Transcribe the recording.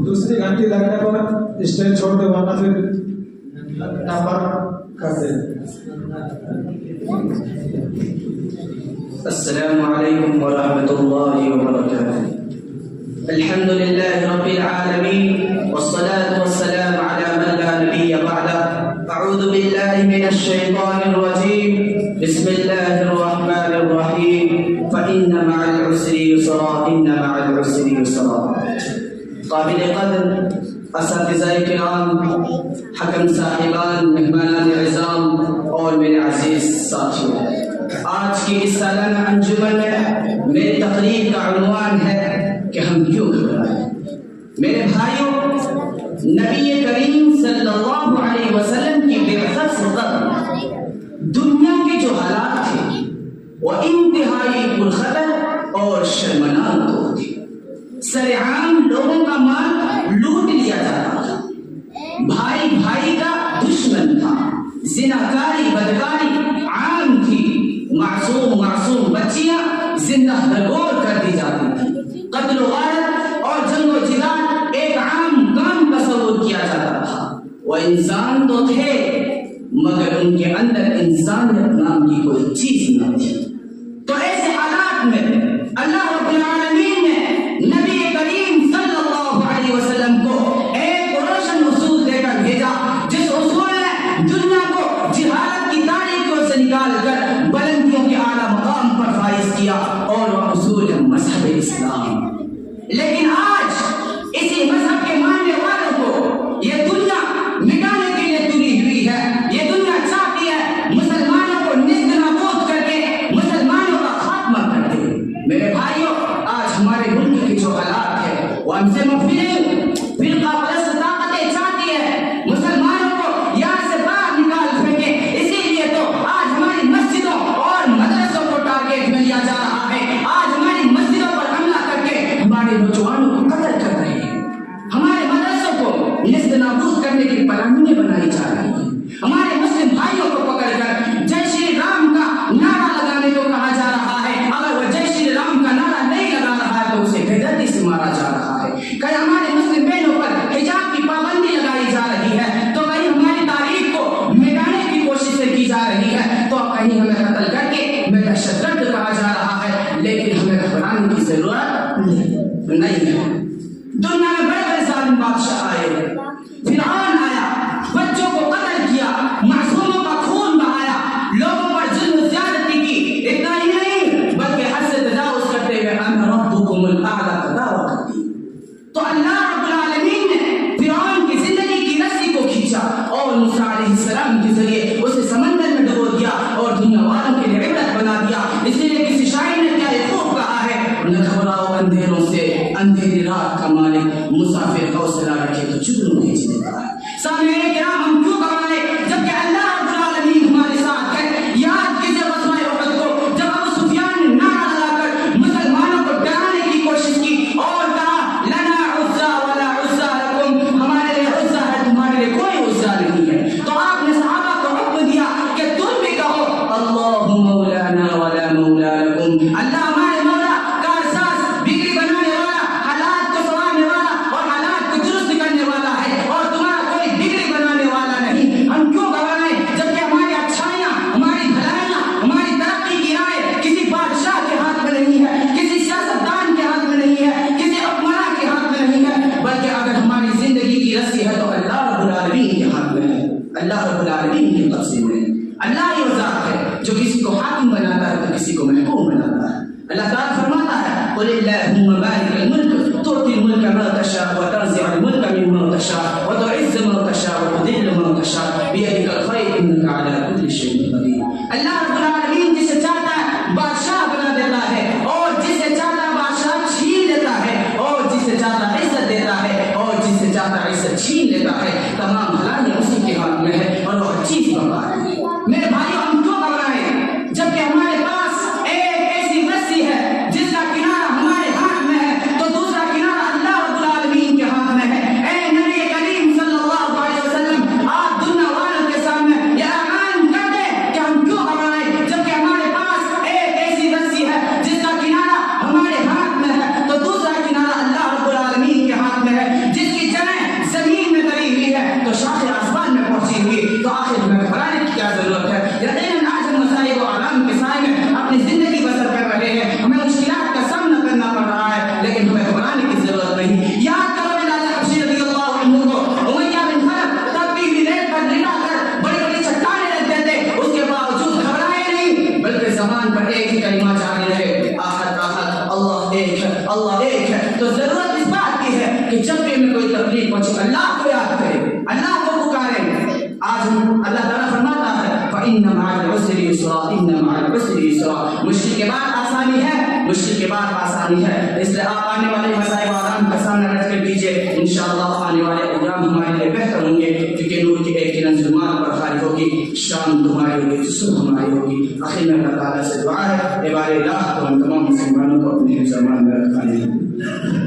दूसरी घंटी लगने पर स्टेज छोड़ दे, वरना फिर नंबर कर दे। अस्सलामु अलैकुम व रहमतुल्लाहि व बरकातुहू। अल्हम्दुलिल्लाहि रब्बिल आलमीन वस्सलातु वस्सलामु अला मन ला नबिय्य बअदा। अऊज़ु बिल्लाहि मिनश शैतानिर रजीम। बिस्मिल्लाहिर रहमानिर रहीम। फइन्न मअल उसरि युस्रा, इन्न मअल उसरि युस्रा। काबिल क़द्र असातिज़ाए किराम, हकम साहिबान, मेहमानान इज़ाम और मेरे अजीज साथियों, आज की इस सालाना अंजुमन में मेरी तकरीर का उन्वान है कि हम क्यों घबराएं। मेरे भाइयों, नबी करीम सल्लल्लाहु अलैहि वसल्लम की बिअ्सत से क़ब्ल दुनिया के जो हालात थे वो इंतहाई पुरखतर और शर्मनाक तो थे। सरेआम लोगों का माल लूट लिया जाता था, भाई भाई का दुश्मन था, जिनाकारी बदकारी आम थी, मासूम बच्चियां जिंदा नगोर कर दी जाती थी, कत्ल गारत और जंगो जिहाद एक आम काम तस्वुर किया जाता था। वो इंसान तो थे मगर उनके अंदर इंसानियत नाम की कोई चीज न थी। तो ऐसे हालात में अल्लाह रब्बुल आलमीन ने नबी करीम सल्लल्लाहु अलैहि वसल्लम को एक रोशन उसूल देकर भेजा, जिस उसूल ने दुनिया को जिहालत की तारीकियों से निकाल कर बुलंदियों के आला मकाम पर फाइज किया, और वह उसूल है मजहब इस्लाम। लेकिन आज इसी मजहब के मानने वालों को ये दुनिया मिटाने के लिए तुली हुई है। ये दुनिया चाहती है मुसलमानों को निस्तनाबूद करके मुसलमानों का खात्मा कर दे। मेरे भाइयों, आज हमारे मुल्क के जो हालात है वो हमसे मुख्तलिफ फिरका परस्त ताकतें चाहती है मुसलमानों को यहाँ से बाहर निकाल फेंके। इसीलिए तो आज हमारी मस्जिदों और मदरसों को टारगेट में लिया जा रहा है। आज हमारी मस्जिदों पर हमला करके हमारे नौजवानों को कत्ल कर रहे हैं, हमारे मदरसों को निस्तनाबूद करने की प्लानिंगें बनाई जा रही हैं, हमारे मुस्लिम भाइयों को पकड़कर जय श्री राम का नारा लगाने को कहा जा रहा है। अगर वो जय श्री राम का नारा नहीं लगा रहा है तो उसे बेदर्दी से मारा जा रहा है। कहीं हमारे मुस्लिम बहनों पर हिजाब की पाबंदी लगाई जा रही है, तो कहीं हमारी तारीख को मिटाने की कोशिश की जा रही है, तो कहीं हमें कत्ल करके हमें दहशतगर्द कहा जा रहा है। लेकिन हमें घबराने की जरूरत नहीं है। दुनिया में बड़े बड़े जालिम बादशाह आए, फिरौन आया, बच्चों को कत्ल किया, मासूमों का खून बहाया, लोगों पर जुल्म ज़्यादती की। इतना ही नहीं बल्कि हद से तजावुज करते हुए अना रब्बुकुमुल आला का दावा करती। तो अल्लाह रब्बुल आलमीन ने फिरौन की जिंदगी की रस्सी को खींचा और मूसा अलैहिस्सलाम के जरिए उसे समंदर में डुबो दिया और दुनिया वालों के लिए इबरत बना दिया। इसलिए किसी शायर ने क्या खूब कहा है, न घबराओ अंधेरों से, अंधेरी रात का मालिक मुसाफिर हौसला रखे तो जुगनू भेज देता है। सामने किराम, हम क्यों घबराए जबकि अल्लाह रब्बुल आलमीन हमारे साथ है। याद कीजिए ग़ज़वा उहद को, जब अबू सुफियान ने नारा लगाकर मुसलमानों को डराने की कोशिश की और कहा लना उज़्ज़ा वला उज़्ज़ा लकुम, हमारे लिए उज़्ज़ा है, तुम्हारे लिए कोई उज़्ज़ा नहीं है। तो आपने सहाबा को हुक्म दिया कि तुम भी कहो अल्लाहु मौलाना वला मौला लकुम, अल्लाह हमारे मौला, कारसाज, बिगड़ी बनाने वाला, हालात को संवारने वाला और हालात को दुरुस्त करने वाला है, और तुम्हारा कोई बिगड़ी बनाने वाला नहीं। हम क्यों घबराएं जबकि हमारी अच्छाइयाँ, हमारी भलाइयाँ, हमारी तरक्की की राय किसी बादशाह के हाथ में नहीं है, किसी सियासतदान के हाथ में नहीं है, किसी हुक्मरान के हाथ में नहीं है, बल्कि अगर हमारी जिंदगी की रस्सी है तो अल्लाह रब्बुल आलमीन के हाथ में है, अल्लाह रब्बुल आलमीन के कब्जे में है। अल्लाह ही वो ज़ात है जो किसी को हाकिम बनाता है तो किसी को महकूम बनाता है। अल्लाह ताला फरमाता है कुलिल्लाहुम्मा मालिकल मुल्क तुअतिल मुल्का मन तशा व तंज़िउल मुल्का मिम्मन तशा व तुइज़्ज़ु मन तशा व तुज़िल्लु मन तशा बियदिकल खैर इन्नका अला कुल्लि शैइन क़दीर। अल्लाह रब्बुल आलमीन जिसे चाहता है बादशाह बना देता है, और जिसे चाहता है बादशाह छीन लेता है, और जिसे चाहता है इज्जत देता है, और जिसे चाहता है इज्जत छीन लेता है। तमाम भलाइयाँ उसी के हाथ में है और वो हर चीज बता है। मेरे भाइयों, हम क्यों घबराएं जबकि हमारे पास एक ऐसी रस्सी है जिसका किनारा हमारे हाथ में है, तो दूसरा किनारा अल्लाह रब्बुल आलमीन के हाथ में है। ए नबी करीम सल्लल्लाहु अलैहि वसल्लम, आप दुनिया वालों के सामने ये ऐलान कर दें اللہ ایک ہے. تو ضرورت اس بات کی ہے کہ جب بھی ہمیں کوئی تکلیف پہنچے اللہ کو یاد کریں, اللہ کو پکاریں. آج اللہ تعالیٰ فرماتا ہے فَإِنَّ مَعَ الْعُسْرِ يُسْرًا إِنَّ مَعَ الْعُسْرِ يُسْرًا. مشکل کے بعد آسانی ہے, مشکل کے بعد آسانی ہے. اس لیے آپ آنے والے مسائل و آرام کا سامنا رکھ کر دیجیے. انشاءاللہ آنے والے ایام ہمارے لیے بہتر ہوں گے, کیونکہ نور کی ایک کرن ظلمات پر خالی ہوگی, شام تمہاری ہوگی, صبح ہماری ہوگی. آخر میں اللہ تعالیٰ سے دعا ہے, عباد اللہ کو ہم تمام مسلمانوں کو اپنے زمان میں رکھا ہے.